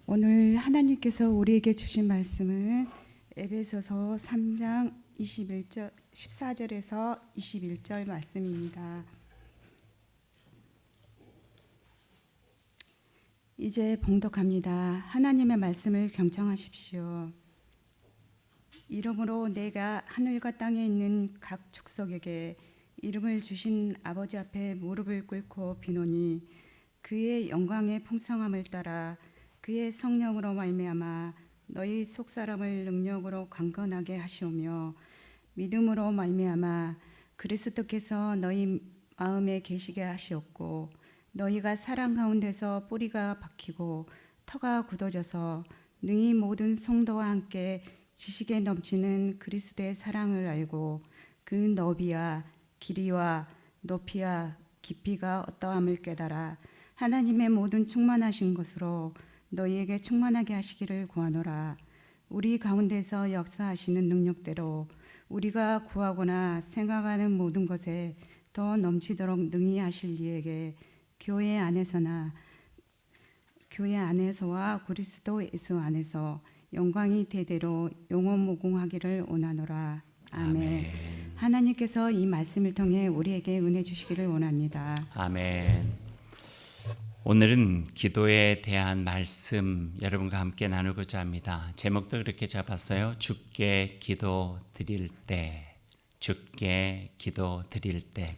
오늘 하나님께서 우리에게 주신 말씀은 에베소서 3장 14절에서 21절 말씀입니다. 이제 봉독합니다. 하나님의 말씀을 경청하십시오. 이러므로 내가 하늘과 땅에 있는 각 축속에게 이름을 주신 아버지 앞에 무릎을 꿇고 비노니 그의 영광의 풍성함을 따라 그의 성령으로 말미암아 너희 속사람을 능력으로 강건하게 하시오며 믿음으로 말미암아 그리스도께서 너희 마음에 계시게 하시었고 너희가 사랑 가운데서 뿌리가 박히고 터가 굳어져서 능히 모든 성도와 함께 지식에 넘치는 그리스도의 사랑을 알고 그 너비와 길이와 높이와 깊이가 어떠함을 깨달아 하나님의 모든 충만하신 것으로 너희에게 충만하게 하시기를 구하노라. 우리 가운데서 역사하시는 능력대로 우리가 구하거나 생각하는 모든 것에 더 넘치도록 능히 하실 이에게 교회 안에서와 그리스도 예수 안에서 영광이 대대로 영원무궁하기를 원하노라. 아멘. 하나님께서 이 말씀을 통해 우리에게 은혜 주시기를 원합니다. 아멘. 오늘은 기도에 대한 말씀 여러분과 함께 나누고자 합니다. 제목도 그렇게 잡았어요. 주께 기도 드릴 때, 주께 기도 드릴 때.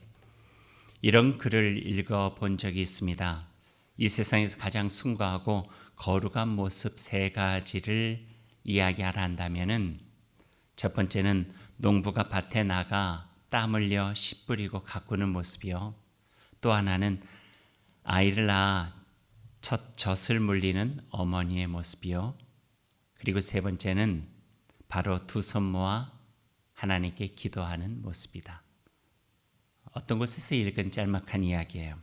이런 글을 읽어본 적이 있습니다. 이 세상에서 가장 숭고하고 거룩한 모습 세 가지를 이야기하라 한다면은 첫 번째는 농부가 밭에 나가 땀 흘려 씨 뿌리고 가꾸는 모습이요. 또 하나는 아이를 낳아 첫 젖을 물리는 어머니의 모습이요. 그리고 세 번째는 바로 두 손 모아 하나님께 기도하는 모습이다. 어떤 곳에서 읽은 짤막한 이야기예요.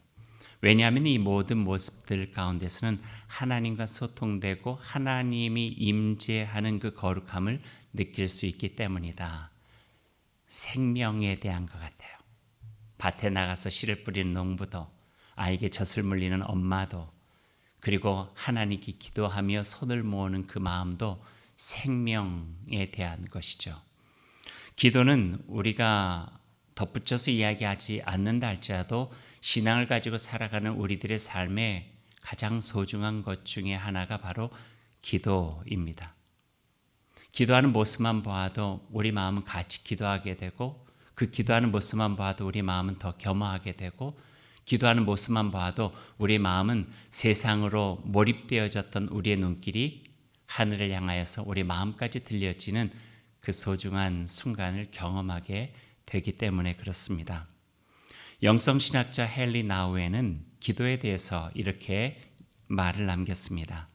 왜냐하면 이 모든 모습들 가운데서는 하나님과 소통되고 하나님이 임재하는 그 거룩함을 느낄 수 있기 때문이다. 생명에 대한 것 같아요. 밭에 나가서 씨를 뿌리는 농부도, 아이에게 젖을 물리는 엄마도, 그리고 하나님께 기도하며 손을 모으는 그 마음도 생명에 대한 것이죠. 기도는 우리가 덧붙여서 이야기하지 않는다 할지라도 신앙을 가지고 살아가는 우리들의 삶에 가장 소중한 것 중에 하나가 바로 기도입니다. 기도하는 모습만 봐도 우리 마음은 같이 기도하게 되고, 그 기도하는 모습만 봐도 우리 마음은 더 겸허하게 되고, 기도하는 모습만 봐도 우리 마음은 세상으로 몰입되어졌던 우리의 눈길이 하늘을 향하여서 우리 마음까지 들려지는 그 소중한 순간을 경험하게 되기 때문에 그렇습니다. 영성신학자 헨리 나우에는 기도에 대해서 이렇게 말을 남겼습니다.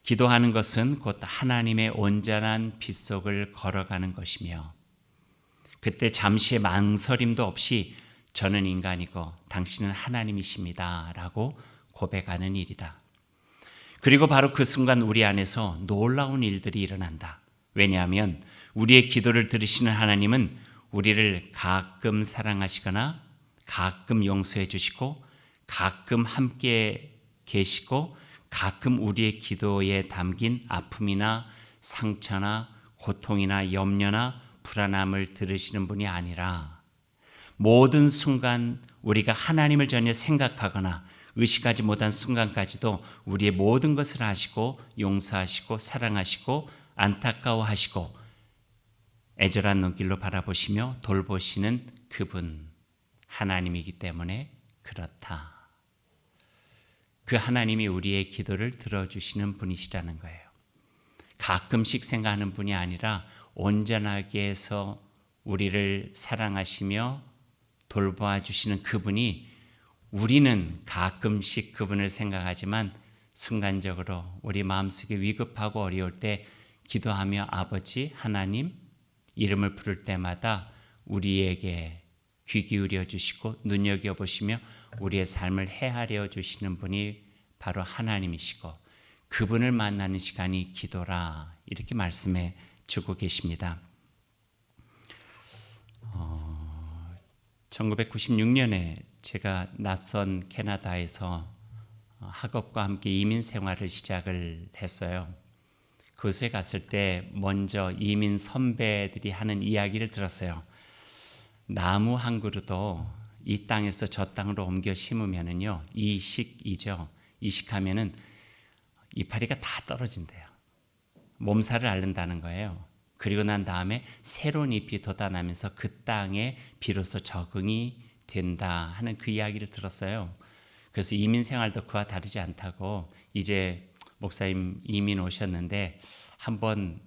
기도하는 것은 곧 하나님의 온전한 빗속을 걸어가는 것이며 그때 잠시의 망설임도 없이 저는 인간이고 당신은 하나님이십니다 라고 고백하는 일이다. 그리고 바로 그 순간 우리 안에서 놀라운 일들이 일어난다. 왜냐하면 우리의 기도를 들으시는 하나님은 우리를 가끔 사랑하시거나 가끔 용서해 주시고 가끔 함께 계시고 가끔 우리의 기도에 담긴 아픔이나 상처나 고통이나 염려나 불안함을 들으시는 분이 아니라 모든 순간 우리가 하나님을 전혀 생각하거나 의식하지 못한 순간까지도 우리의 모든 것을 아시고 용서하시고 사랑하시고 안타까워하시고 애절한 눈길로 바라보시며 돌보시는 그분 하나님이기 때문에 그렇다. 그 하나님이 우리의 기도를 들어주시는 분이시라는 거예요. 가끔씩 생각하는 분이 아니라 온전하게 해서 우리를 사랑하시며 돌보아 주시는 그분이 우리는 가끔씩 그분을 생각하지만 순간적으로 우리 마음속에 위급하고 어려울 때 기도하며 아버지 하나님 이름을 부를 때마다 우리에게 귀 기울여 주시고 눈여겨보시며 우리의 삶을 헤아려 주시는 분이 바로 하나님이시고 그분을 만나는 시간이 기도라 이렇게 말씀해 주고 계십니다. 1996년에 제가 낯선 캐나다에서 학업과 함께 이민 생활을 시작을 했어요. 그곳에 갔을 때 먼저 이민 선배들이 하는 이야기를 들었어요. 나무 한 그루도 이 땅에서 저 땅으로 옮겨 심으면은요, 이식이죠. 이식하면은 이파리가 다 떨어진대요. 몸살을 앓는다는 거예요. 그리고 난 다음에 새로운 잎이 돋아나면서 그 땅에 비로소 적응이 된다 하는 그 이야기를 들었어요. 그래서 이민 생활도 그와 다르지 않다고, 이제 목사님 이민 오셨는데 한번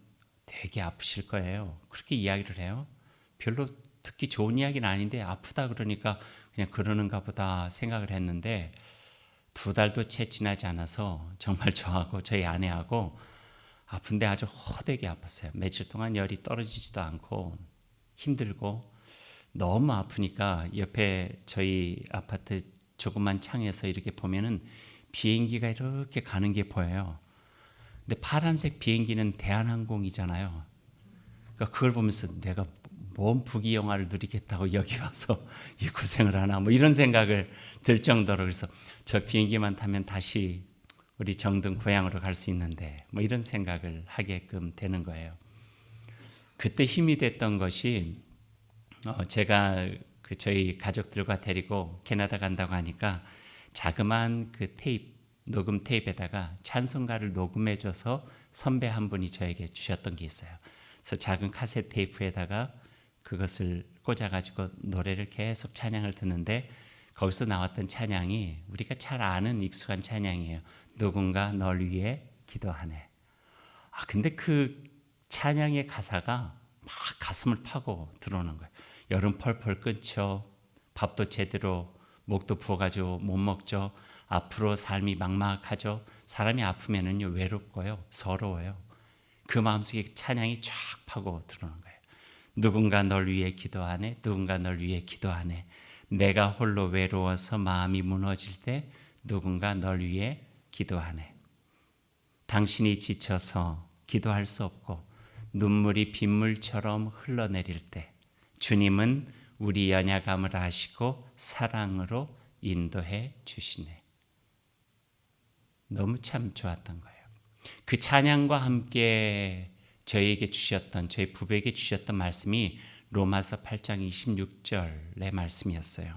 되게 아프실 거예요. 그렇게 이야기를 해요. 별로 듣기 좋은 이야기는 아닌데 아프다 그러니까 그냥 그러는가 보다 생각을 했는데 2달도 채 지나지 않아서 정말 저하고 저희 아내하고 아픈데 아주 호되게 아팠어요. 며칠 동안 열이 떨어지지도 않고 힘들고 너무 아프니까 옆에 저희 아파트 조그만 창에서 이렇게 보면은 비행기가 이렇게 가는 게 보여요. 근데 파란색 비행기는 대한항공이잖아요. 그러니까 그걸 보면서 내가 뭔 부귀 영화를 누리겠다고 여기 와서 이 고생을 하나 뭐 이런 생각을 들 정도로, 그래서 저 비행기만 타면 다시 우리 정든 고향으로 갈 수 있는데 뭐 이런 생각을 하게끔 되는 거예요. 그때 힘이 됐던 것이 제가 저희 가족들과 데리고 캐나다 간다고 하니까 자그마한 그 녹음 테이프에다가 찬송가를 녹음해줘서 선배 한 분이 저에게 주셨던 게 있어요. 그래서 작은 카세트 테이프에다가 그것을 꽂아가지고 노래를 계속 찬양을 듣는데 거기서 나왔던 찬양이 우리가 잘 아는 익숙한 찬양이에요. 누군가 널 위해 기도하네. 근데 그 찬양의 가사가 막 가슴을 파고 들어오는 거예요. 여름 펄펄 끓죠. 밥도 제대로 목도 부어가지고 못 먹죠. 앞으로 삶이 막막하죠. 사람이 아프면은요 외롭고요, 서러워요. 그 마음속에 찬양이 쫙 파고 들어오는 거예요. 누군가 널 위해 기도하네. 누군가 널 위해 기도하네. 내가 홀로 외로워서 마음이 무너질 때 누군가 널 위해 기도하네. 당신이 지쳐서 기도할 수 없고 눈물이 빗물처럼 흘러내릴 때 주님은 우리 연약함을 아시고 사랑으로 인도해 주시네. 너무 참 좋았던 거예요. 그 찬양과 함께 저희에게 주셨던, 저희 부부에게 주셨던 말씀이 로마서 8장 26절의 말씀이었어요.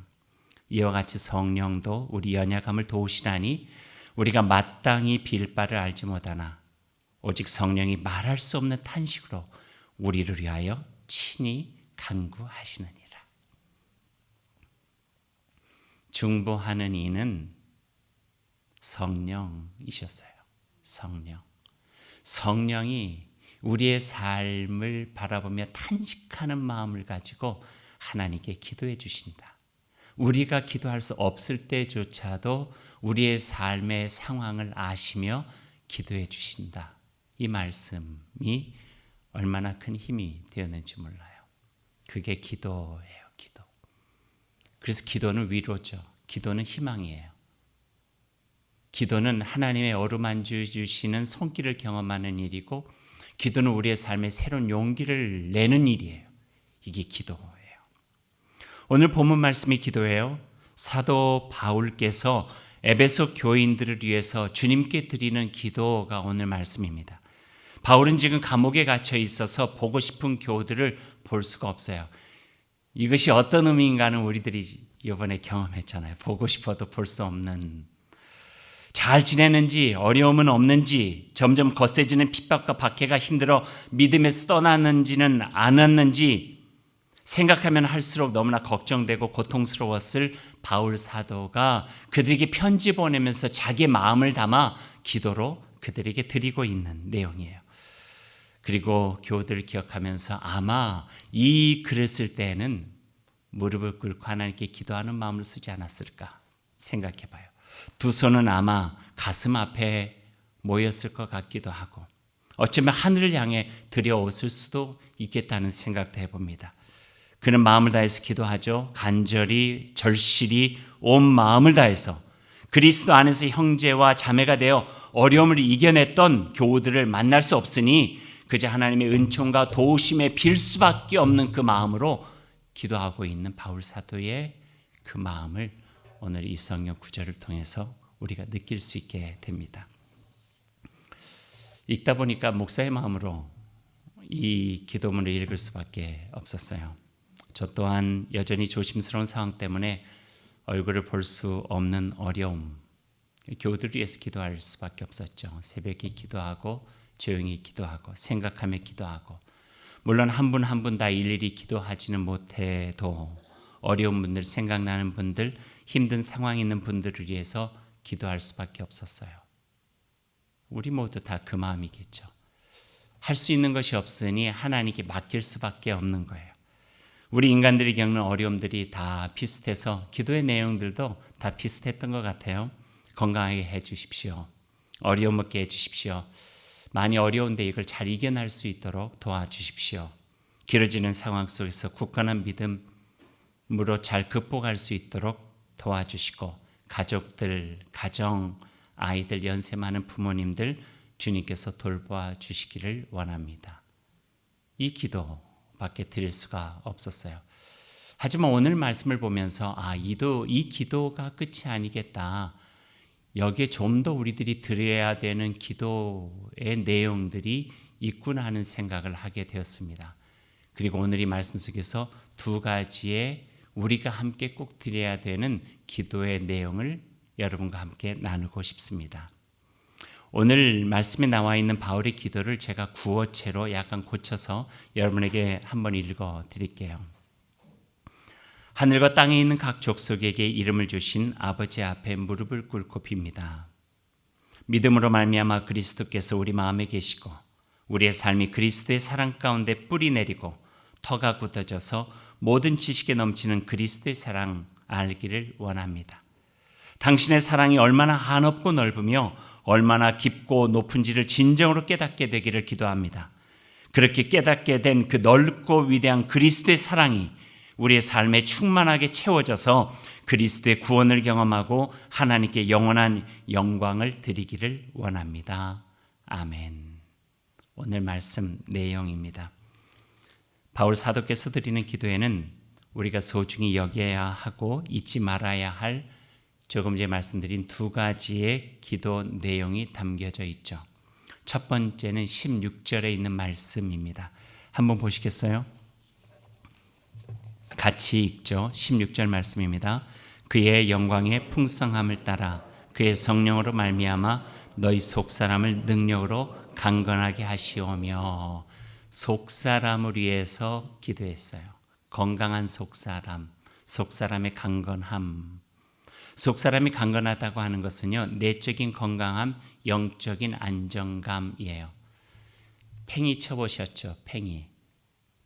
이와 같이 성령도 우리 연약함을 도우시나니 우리가 마땅히 빌 바를 알지 못하나 오직 성령이 말할 수 없는 탄식으로 우리를 위하여 친히 간구하시느니라. 중보하는 이는 성령이셨어요. 성령이 우리의 삶을 바라보며 탄식하는 마음을 가지고 하나님께 기도해 주신다. 우리가 기도할 수 없을 때조차도 우리의 삶의 상황을 아시며 기도해 주신다. 이 말씀이 얼마나 큰 힘이 되었는지 몰라요. 그게 기도예요, 기도. 그래서 기도는 위로죠. 기도는 희망이에요. 기도는 하나님의 어루만져 주시는 손길을 경험하는 일이고, 기도는 우리의 삶에 새로운 용기를 내는 일이에요. 이게 기도예요. 오늘 본문 말씀이 기도예요. 사도 바울께서 에베소 교인들을 위해서 주님께 드리는 기도가 오늘 말씀입니다. 바울은 지금 감옥에 갇혀 있어서 보고 싶은 교우들을 볼 수가 없어요. 이것이 어떤 의미인가는 우리들이 이번에 경험했잖아요. 보고 싶어도 볼 수 없는, 잘 지내는지, 어려움은 없는지, 점점 거세지는 핍박과 박해가 힘들어 믿음에서 떠났는지는 않았는지 생각하면 할수록 너무나 걱정되고 고통스러웠을 바울 사도가 그들에게 편지 보내면서 자기의 마음을 담아 기도로 그들에게 드리고 있는 내용이에요. 그리고 교우들을 기억하면서 아마 이 글을 쓸 때에는 무릎을 꿇고 하나님께 기도하는 마음을 쓰지 않았을까 생각해봐요. 두 손은 아마 가슴 앞에 모였을 것 같기도 하고 어쩌면 하늘을 향해 들여왔을 수도 있겠다는 생각도 해봅니다. 그는 마음을 다해서 기도하죠. 간절히 절실히 온 마음을 다해서 그리스도 안에서 형제와 자매가 되어 어려움을 이겨냈던 교우들을 만날 수 없으니 그저 하나님의 은총과 도우심에 빌 수밖에 없는 그 마음으로 기도하고 있는 바울 사도의 그 마음을 오늘 이 성경 구절을 통해서 우리가 느낄 수 있게 됩니다. 읽다 보니까 목사의 마음으로 이 기도문을 읽을 수밖에 없었어요. 저 또한 여전히 조심스러운 상황 때문에 얼굴을 볼 수 없는 어려움, 교우들 위해서 기도할 수밖에 없었죠. 새벽에 기도하고 조용히 기도하고 생각하며 기도하고, 물론 한 분 한 분 다 일일이 기도하지는 못해도 어려운 분들, 생각나는 분들, 힘든 상황에 있는 분들을 위해서 기도할 수밖에 없었어요. 우리 모두 다 그 마음이겠죠. 할 수 있는 것이 없으니 하나님께 맡길 수밖에 없는 거예요. 우리 인간들이 겪는 어려움들이 다 비슷해서 기도의 내용들도 다 비슷했던 것 같아요. 건강하게 해주십시오. 어려움 없게 해주십시오. 많이 어려운데 이걸 잘 이겨낼 수 있도록 도와주십시오. 길어지는 상황 속에서 굳건한 믿음으로 잘 극복할 수 있도록 도와주시고, 가족들, 가정, 아이들, 연세 많은 부모님들 주님께서 돌봐 주시기를 원합니다. 이 기도밖에 드릴 수가 없었어요. 하지만 오늘 말씀을 보면서 이 기도가 끝이 아니겠다. 여기에 좀 더 우리들이 드려야 되는 기도의 내용들이 있구나 하는 생각을 하게 되었습니다. 그리고 오늘 이 말씀 속에서 두 가지의 우리가 함께 꼭 드려야 되는 기도의 내용을 여러분과 함께 나누고 싶습니다. 오늘 말씀에 나와 있는 바울의 기도를 제가 구어체로 약간 고쳐서 여러분에게 한번 읽어 드릴게요. 하늘과 땅에 있는 각 족속에게 이름을 주신 아버지 앞에 무릎을 꿇고 빕니다. 믿음으로 말미암아 그리스도께서 우리 마음에 계시고 우리의 삶이 그리스도의 사랑 가운데 뿌리 내리고 터가 굳어져서 모든 지식에 넘치는 그리스도의 사랑 알기를 원합니다. 당신의 사랑이 얼마나 한없고 넓으며 얼마나 깊고 높은지를 진정으로 깨닫게 되기를 기도합니다. 그렇게 깨닫게 된 그 넓고 위대한 그리스도의 사랑이 우리의 삶에 충만하게 채워져서 그리스도의 구원을 경험하고 하나님께 영원한 영광을 드리기를 원합니다. 아멘. 오늘 말씀 내용입니다. 바울 사도께서 드리는 기도에는 우리가 소중히 여겨야 하고 잊지 말아야 할 조금 전에 말씀드린 두 가지의 기도 내용이 담겨져 있죠. 첫 번째는 16절에 있는 말씀입니다. 한번 보시겠어요? 같이 읽죠. 16절 말씀입니다. 그의 영광의 풍성함을 따라 그의 성령으로 말미암아 너희 속사람을 능력으로 강건하게 하시오며, 속사람을 위해서 기도했어요. 건강한 속사람, 속사람의 강건함. 속사람이 강건하다고 하는 것은요, 내적인 건강함, 영적인 안정감이에요. 팽이 쳐보셨죠?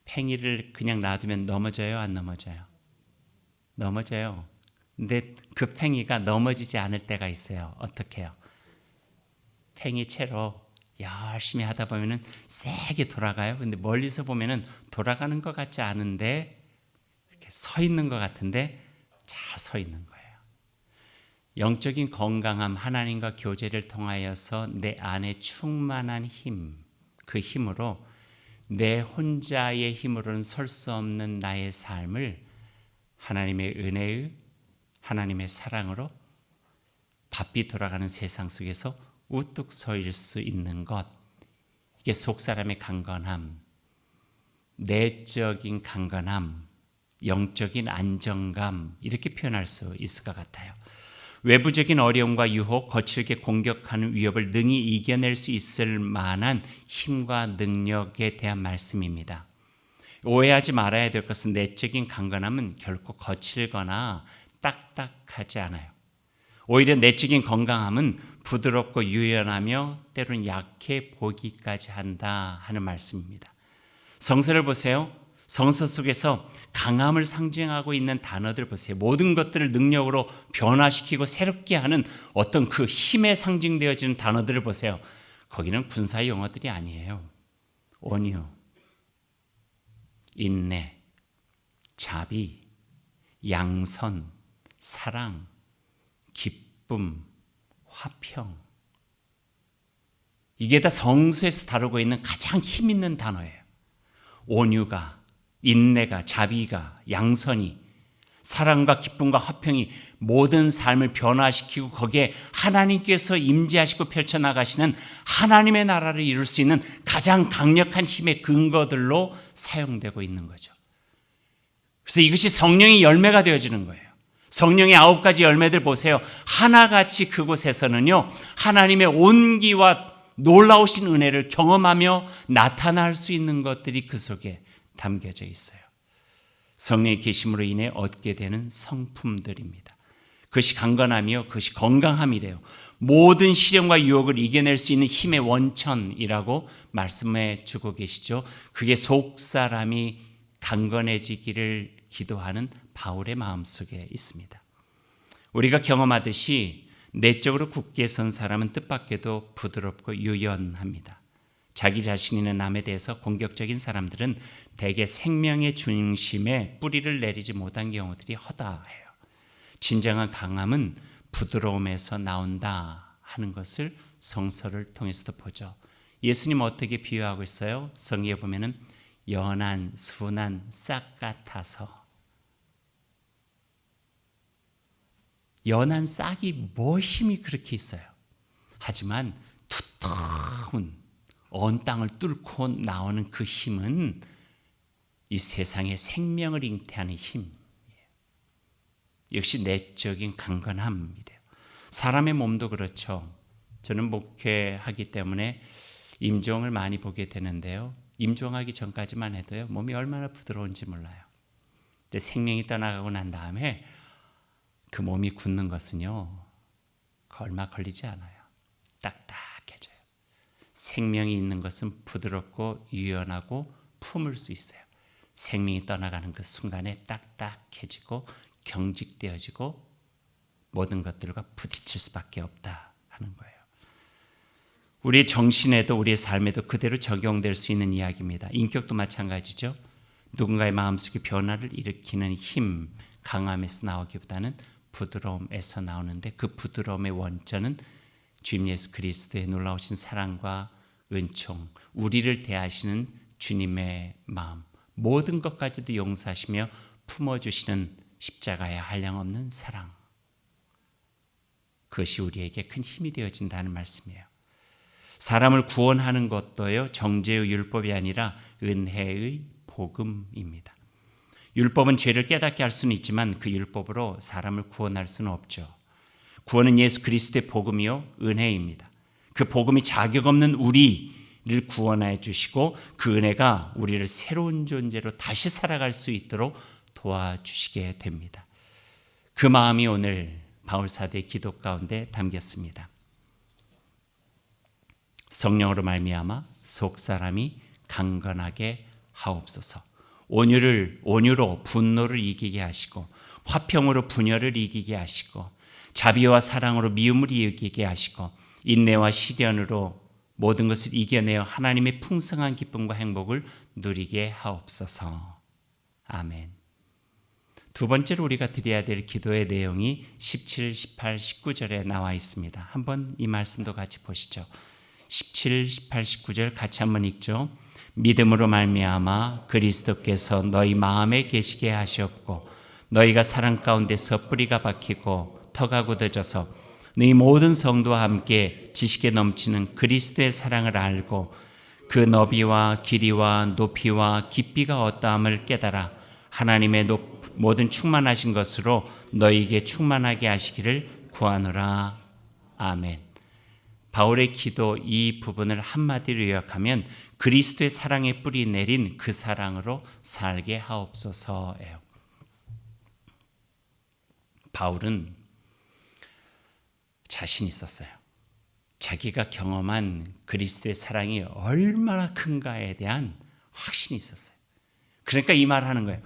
팽이를 그냥 놔두면 넘어져요, 안 넘어져요? 넘어져요. 근데 그 팽이가 넘어지지 않을 때가 있어요. 어떻게 해요? 팽이 채로 열심히 하다 보면은 세게 돌아가요. 근데 멀리서 보면은 돌아가는 것 같지 않은데 이렇게 서 있는 것 같은데 잘 서 있는 거예요. 영적인 건강함, 하나님과 교제를 통하여서 내 안에 충만한 힘, 그 힘으로 내 혼자의 힘으로는 설 수 없는 나의 삶을 하나님의 은혜의, 하나님의 사랑으로 바삐 돌아가는 세상 속에서 우뚝 서일 수 있는 것, 이게 속사람의 강건함, 내적인 강건함, 영적인 안정감, 이렇게 표현할 수 있을 것 같아요. 외부적인 어려움과 유혹, 거칠게 공격하는 위협을 능히 이겨낼 수 있을 만한 힘과 능력에 대한 말씀입니다. 오해하지 말아야 될 것은 내적인 강건함은 결코 거칠거나 딱딱하지 않아요. 오히려 내적인 건강함은 부드럽고 유연하며 때로는 약해 보기까지 한다 하는 말씀입니다. 성서를 보세요. 성서 속에서 강함을 상징하고 있는 단어들 보세요. 모든 것들을 능력으로 변화시키고 새롭게 하는 어떤 그 힘에 상징되어지는 단어들을 보세요. 거기는 군사 용어들이 아니에요. 온유, 인내, 자비, 양선, 사랑, 기쁨, 화평. 이게 다 성서에서 다루고 있는 가장 힘 있는 단어예요. 온유가, 인내가, 자비가, 양선이, 사랑과 기쁨과 화평이 모든 삶을 변화시키고 거기에 하나님께서 임재하시고 펼쳐나가시는 하나님의 나라를 이룰 수 있는 가장 강력한 힘의 근거들로 사용되고 있는 거죠. 그래서 이것이 성령의 열매가 되어지는 거예요. 성령의 9가지 열매들 보세요. 하나같이 그곳에서는요, 하나님의 온기와 놀라우신 은혜를 경험하며 나타날 수 있는 것들이 그 속에 담겨져 있어요. 성령의 계심으로 인해 얻게 되는 성품들입니다. 그것이 강건함이요, 그것이 건강함이래요. 모든 시련과 유혹을 이겨낼 수 있는 힘의 원천이라고 말씀해 주고 계시죠. 그게 속사람이 강건해지기를 기도하는 바울의 마음속에 있습니다. 우리가 경험하듯이 내적으로 굳게 선 사람은 뜻밖에도 부드럽고 유연합니다. 자기 자신이나 남에 대해서 공격적인 사람들은 대개 생명의 중심에 뿌리를 내리지 못한 경우들이 허다해요. 진정한 강함은 부드러움에서 나온다 하는 것을 성서를 통해서도 보죠. 예수님 어떻게 비유하고 있어요? 성경에 보면은 연한 순한 싹 같아서. 연한 싹이 뭐 힘이 그렇게 있어요? 하지만 두터운 언 땅을 뚫고 나오는 그 힘은 이 세상의 생명을 잉태하는 힘이에요. 역시 내적인 강건함이래요. 사람의 몸도 그렇죠. 저는 목회하기 때문에 임종을 많이 보게 되는데요. 임종하기 전까지만 해도요, 몸이 얼마나 부드러운지 몰라요. 근데 생명이 떠나가고 난 다음에 그 몸이 굳는 것은요, 얼마 걸리지 않아요. 딱딱해져요. 생명이 있는 것은 부드럽고 유연하고 품을 수 있어요. 생명이 떠나가는 그 순간에 딱딱해지고 경직되어지고 모든 것들과 부딪힐 수밖에 없다 하는 거예요. 우리의 정신에도 우리의 삶에도 그대로 적용될 수 있는 이야기입니다. 인격도 마찬가지죠. 누군가의 마음속에 변화를 일으키는 힘, 강함에서 나오기보다는 부드러움에서 나오는데 그 부드러움의 원천은 주님 예수 그리스도의 놀라우신 사랑과 은총, 우리를 대하시는 주님의 마음, 모든 것까지도 용서하시며 품어주시는 십자가의 한량없는 사랑, 그것이 우리에게 큰 힘이 되어진다는 말씀이에요. 사람을 구원하는 것도요, 정죄의 율법이 아니라 은혜의 복음입니다. 율법은 죄를 깨닫게 할 수는 있지만 그 율법으로 사람을 구원할 수는 없죠. 구원은 예수 그리스도의 복음이요, 은혜입니다. 그 복음이 자격 없는 우리를 구원해 주시고 그 은혜가 우리를 새로운 존재로 다시 살아갈 수 있도록 도와주시게 됩니다. 그 마음이 오늘 바울 사도의 기도 가운데 담겼습니다. 성령으로 말미암아 속 사람이 강건하게 하옵소서. 온유로 분노를 이기게 하시고 화평으로 분열을 이기게 하시고 자비와 사랑으로 미움을 이기게 하시고 인내와 시련으로 모든 것을 이겨내어 하나님의 풍성한 기쁨과 행복을 누리게 하옵소서. 아멘. 두 번째로 우리가 드려야 될 기도의 내용이 17, 18, 19절에 나와 있습니다. 한번 이 말씀도 같이 보시죠. 17, 18, 19절 같이 한번 읽죠. 믿음으로 말미암아 그리스도께서 너희 마음에 계시게 하시옵고 너희가 사랑 가운데서 뿌리가 박히고 터가 굳어져서 너희 모든 성도와 함께 지식에 넘치는 그리스도의 사랑을 알고 그 너비와 길이와 높이와 깊이가 어떠함을 깨달아 하나님의 모든 충만하신 것으로 너희에게 충만하게 하시기를 구하노라. 아멘. 바울의 기도 이 부분을 한마디로 요약하면 그리스도의 사랑에 뿌리 내린 그 사랑으로 살게 하옵소서예요. 바울은 자신 있었어요. 자기가 경험한 그리스도의 사랑이 얼마나 큰가에 대한 확신이 있었어요. 그러니까 이 말을 하는 거예요.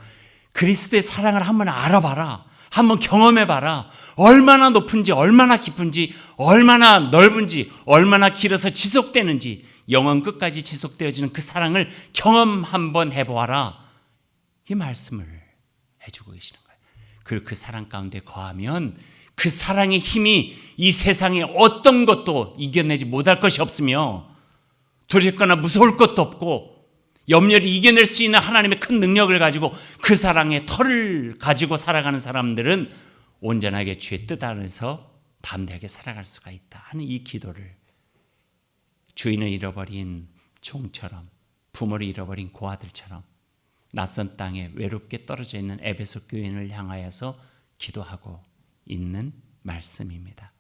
그리스도의 사랑을 한번 알아봐라. 한번 경험해봐라. 얼마나 높은지, 얼마나 깊은지, 얼마나 넓은지, 얼마나 길어서 지속되는지, 영원 끝까지 지속되어지는 그 사랑을 경험 한번 해보아라. 이 말씀을 해주고 계시는 거예요. 그리고 그 사랑 가운데 거하면 그 사랑의 힘이 이 세상에 어떤 것도 이겨내지 못할 것이 없으며 두렵거나 무서울 것도 없고 염려를 이겨낼 수 있는 하나님의 큰 능력을 가지고 그 사랑의 털을 가지고 살아가는 사람들은 온전하게 주의 뜻 안에서 담대하게 살아갈 수가 있다 하는 이 기도를 주인을 잃어버린 종처럼, 부모를 잃어버린 고아들처럼 낯선 땅에 외롭게 떨어져 있는 에베소 교인을 향하여서 기도하고 있는 말씀입니다.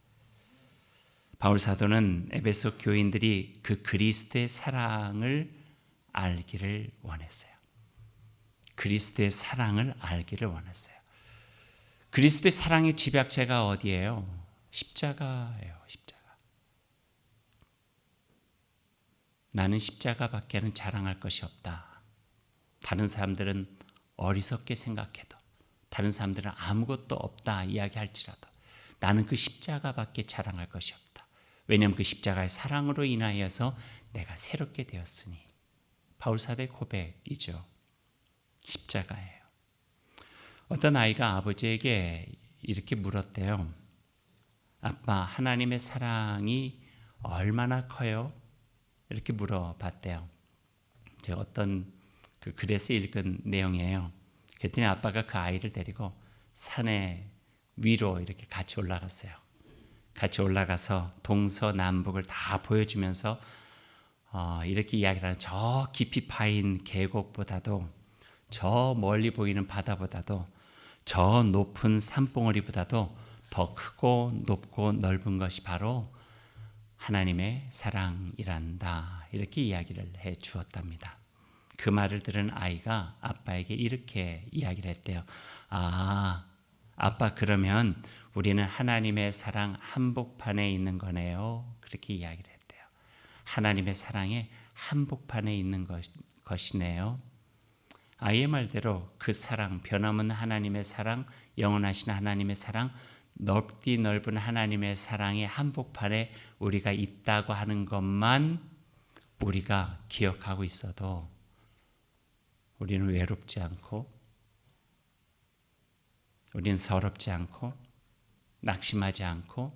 바울 사도는 에베소 교인들이 그 그리스도의 사랑을 알기를 원했어요. 그리스도의 사랑을 알기를 원했어요. 그리스도의 사랑의 집약체가 어디예요? 십자가예요. 십자가. 나는 십자가밖에는 자랑할 것이 없다. 다른 사람들은 어리석게 생각해도, 다른 사람들은 아무것도 없다 이야기할지라도 나는 그 십자가밖에 자랑할 것이 없다. 왜냐하면 그 십자가의 사랑으로 인하여서 내가 새롭게 되었으니. 바울 사도의 고백이죠. 십자가예요. 어떤 아이가 아버지에게 이렇게 물었대요. 아빠, 하나님의 사랑이 얼마나 커요? 이렇게 물어봤대요. 제가 어떤 그 글에서 읽은 내용이에요. 그랬더니 아빠가 그 아이를 데리고 산에 위로 이렇게 같이 올라갔어요. 같이 올라가서 동서남북을 다 보여주면서 이렇게 이야기를 하는, 저 깊이 파인 계곡보다도, 저 멀리 보이는 바다보다도, 저 높은 산봉우리보다도 더 크고 높고 넓은 것이 바로 하나님의 사랑이란다. 이렇게 이야기를 해 주었답니다. 그 말을 들은 아이가 아빠에게 이렇게 이야기를 했대요. 아, 아빠, 그러면 우리는 하나님의 사랑 한복판에 있는 거네요. 그렇게 이야기를 했대요. 하나님의 사랑의 한복판에 있는 것이네요. 아이의 말대로 그 사랑, 변함없는 하나님의 사랑, 영원하신 하나님의 사랑, 넓디 넓은 하나님의 사랑의 한복판에 우리가 있다고 하는 것만 우리가 기억하고 있어도 우리는 외롭지 않고, 우리는 서럽지 않고, 낙심하지 않고,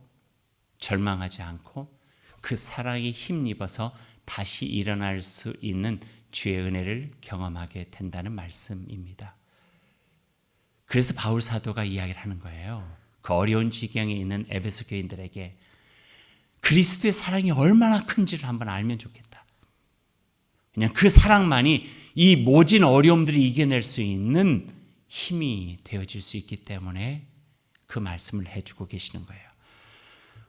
절망하지 않고, 그 사랑에 힘입어서 다시 일어날 수 있는 주의 은혜를 경험하게 된다는 말씀입니다. 그래서 바울 사도가 이야기를 하는 거예요. 그 어려운 지경에 있는 에베소 교인들에게 그리스도의 사랑이 얼마나 큰지를 한번 알면 좋겠다. 그냥 그 사랑만이 이 모진 어려움들을 이겨낼 수 있는 힘이 되어질 수 있기 때문에 그 말씀을 해주고 계시는 거예요.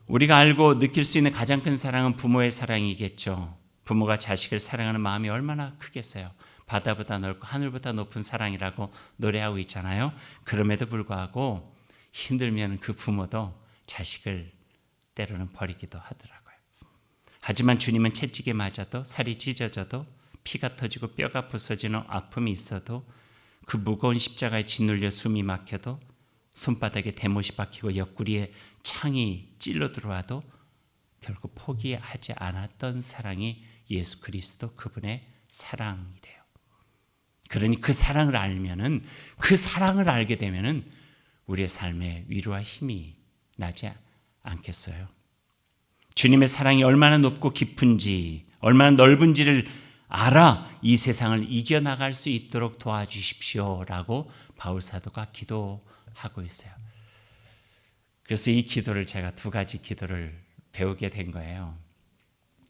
우리가 알고 느낄 수 있는 가장 큰 사랑은 부모의 사랑이겠죠. 부모가 자식을 사랑하는 마음이 얼마나 크겠어요. 바다보다 넓고 하늘보다 높은 사랑이라고 노래하고 있잖아요. 그럼에도 불구하고 힘들면 그 부모도 자식을 때로는 버리기도 하더라고요. 하지만 주님은 채찍에 맞아도, 살이 찢어져도, 피가 터지고 뼈가 부서지는 아픔이 있어도, 그 무거운 십자가에 짓눌려 숨이 막혀도, 손바닥에 대못이 박히고 옆구리에 창이 찔러 들어와도 결국 포기하지 않았던 사랑이 예수 그리스도, 그분의 사랑이래요. 그러니 그 사랑을 알면은, 그 사랑을 알게 되면은 우리의 삶에 위로와 힘이 나지 않겠어요? 주님의 사랑이 얼마나 높고 깊은지, 얼마나 넓은지를 알아 이 세상을 이겨나갈 수 있도록 도와주십시오라고 바울 사도가 기도하고 있어요. 그래서 이 기도를 제가 두 가지 기도를 배우게 된 거예요.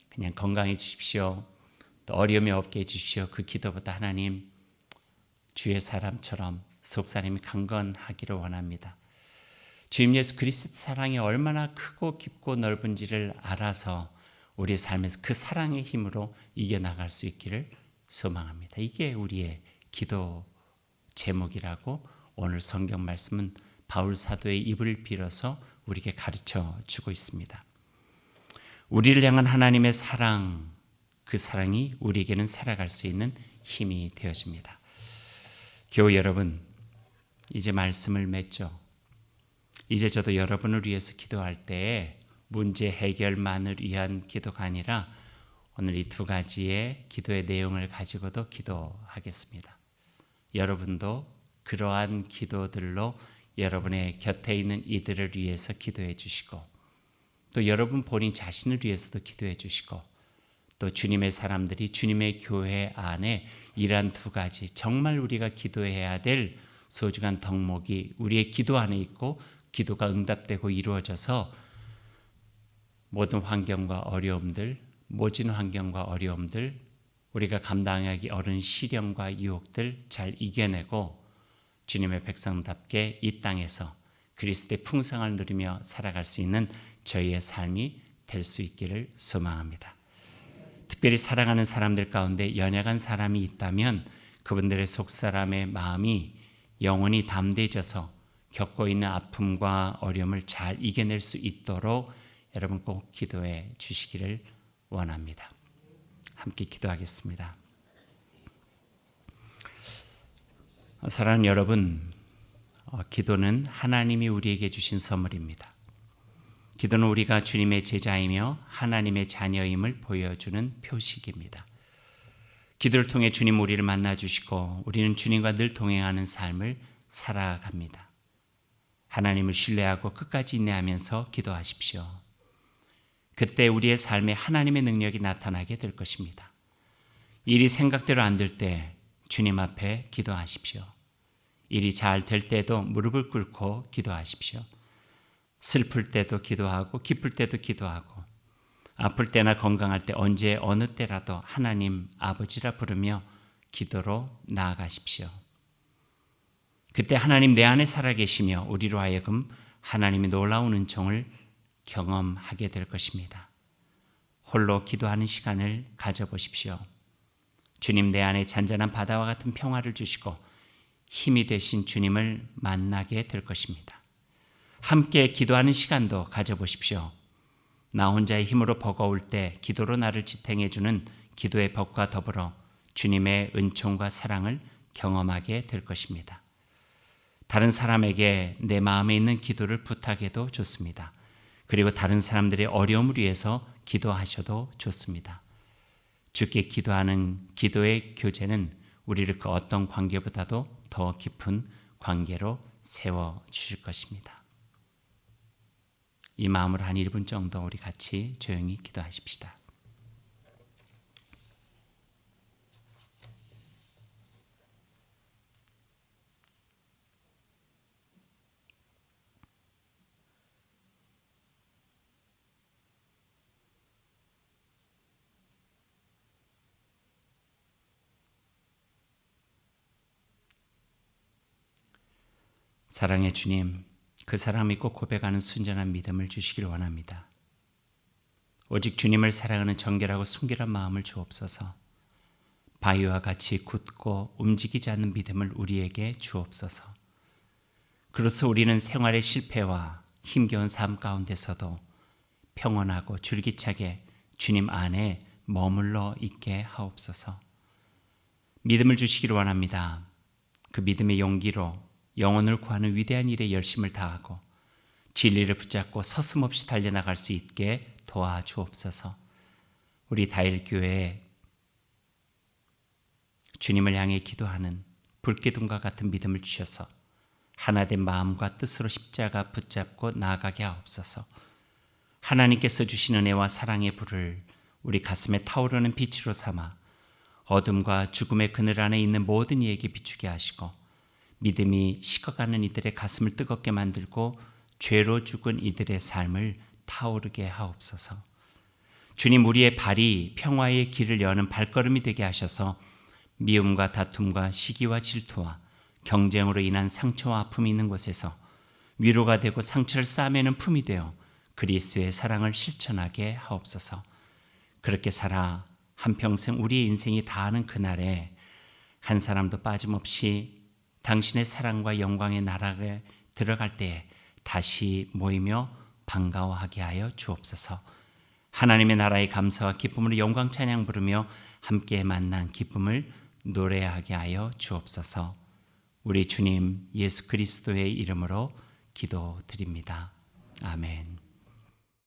그냥 건강해 주십시오, 또 어려움이 없게 해주십시오. 그 기도보다 하나님, 주의 사람처럼 속사람이 강건하기를 원합니다. 주님 예수 그리스도 사랑이 얼마나 크고 깊고 넓은지를 알아서 우리의 삶에서 그 사랑의 힘으로 이겨나갈 수 있기를 소망합니다. 이게 우리의 기도 제목이라고 오늘 성경 말씀은 바울 사도의 입을 빌어서 우리에게 가르쳐 주고 있습니다. 우리를 향한 하나님의 사랑, 그 사랑이 우리에게는 살아갈 수 있는 힘이 되어집니다. 교우 여러분, 이제 말씀을 맺죠. 이제 저도 여러분을 위해서 기도할 때에 문제 해결만을 위한 기도가 아니라 오늘 이 두 가지의 기도의 내용을 가지고도 기도하겠습니다. 여러분도 그러한 기도들로 여러분의 곁에 있는 이들을 위해서 기도해 주시고, 또 여러분 본인 자신을 위해서도 기도해 주시고, 또 주님의 사람들이 주님의 교회 안에 이러한 두 가지 정말 우리가 기도해야 될 소중한 덕목이 우리의 기도 안에 있고 기도가 응답되고 이루어져서 모든 환경과 어려움들, 모진 환경과 어려움들, 우리가 감당하기 어려운 시련과 유혹들 잘 이겨내고 주님의 백성답게 이 땅에서 그리스도의 풍성을 누리며 살아갈 수 있는 저희의 삶이 될 수 있기를 소망합니다. 특별히 사랑하는 사람들 가운데 연약한 사람이 있다면 그분들의 속사람의 마음이 영원히 담대해져서 겪고 있는 아픔과 어려움을 잘 이겨낼 수 있도록 여러분 꼭 기도해 주시기를 원합니다. 함께 기도하겠습니다. 사랑하는 여러분, 기도는 하나님이 우리에게 주신 선물입니다. 기도는 우리가 주님의 제자이며 하나님의 자녀임을 보여주는 표식입니다. 기도를 통해 주님 우리를 만나주시고 우리는 주님과 늘 동행하는 삶을 살아갑니다. 하나님을 신뢰하고 끝까지 인내하면서 기도하십시오. 그때 우리의 삶에 하나님의 능력이 나타나게 될 것입니다. 일이 생각대로 안 될 때 주님 앞에 기도하십시오. 일이 잘 될 때도 무릎을 꿇고 기도하십시오. 슬플 때도 기도하고 기쁠 때도 기도하고 아플 때나 건강할 때 언제 어느 때라도 하나님 아버지라 부르며 기도로 나아가십시오. 그때 하나님 내 안에 살아계시며 우리로 하여금 하나님의 놀라운 은총을 경험하게 될 것입니다. 홀로 기도하는 시간을 가져보십시오. 주님 내 안에 잔잔한 바다와 같은 평화를 주시고 힘이 되신 주님을 만나게 될 것입니다. 함께 기도하는 시간도 가져보십시오. 나 혼자의 힘으로 버거울 때 기도로 나를 지탱해 주는 기도의 법과 더불어 주님의 은총과 사랑을 경험하게 될 것입니다. 다른 사람에게 내 마음에 있는 기도를 부탁해도 좋습니다. 그리고 다른 사람들의 어려움을 위해서 기도하셔도 좋습니다. 주께 기도하는 기도의 교제는 우리를 그 어떤 관계보다도 더 깊은 관계로 세워주실 것입니다. 이 마음으로 한 1분 정도 우리 같이 조용히 기도하십시다. 사랑의 주님, 그 사랑 믿고 고백하는 순전한 믿음을 주시길 원합니다. 오직 주님을 사랑하는 정결하고 순결한 마음을 주옵소서. 바위와 같이 굳고 움직이지 않는 믿음을 우리에게 주옵소서. 그로써 우리는 생활의 실패와 힘겨운 삶 가운데서도 평온하고 줄기차게 주님 안에 머물러 있게 하옵소서. 믿음을 주시길 원합니다. 그 믿음의 용기로 영혼을 구하는 위대한 일에 열심을 다하고 진리를 붙잡고 서슴없이 달려나갈 수 있게 도와주옵소서. 우리 다일교회에 주님을 향해 기도하는 불기둥과 같은 믿음을 주셔서 하나된 마음과 뜻으로 십자가 붙잡고 나아가게 하옵소서. 하나님께서 주신 은혜와 사랑의 불을 우리 가슴에 타오르는 빛으로 삼아 어둠과 죽음의 그늘 안에 있는 모든 이에게 비추게 하시고 믿음이 식어가는 이들의 가슴을 뜨겁게 만들고 죄로 죽은 이들의 삶을 타오르게 하옵소서. 주님, 우리의 발이 평화의 길을 여는 발걸음이 되게 하셔서 미움과 다툼과 시기와 질투와 경쟁으로 인한 상처와 아픔이 있는 곳에서 위로가 되고 상처를 싸매는 품이 되어 그리스도의 사랑을 실천하게 하옵소서. 그렇게 살아 한평생 우리의 인생이 다하는 그날에 한 사람도 빠짐없이 당신의 사랑과 영광의 나라에 들어갈 때에 다시 모이며 반가워하게 하여 주옵소서. 하나님의 나라의 감사와 기쁨으로 영광 찬양 부르며 함께 만난 기쁨을 노래하게 하여 주옵소서. 우리 주님 예수 그리스도의 이름으로 기도드립니다. 아멘.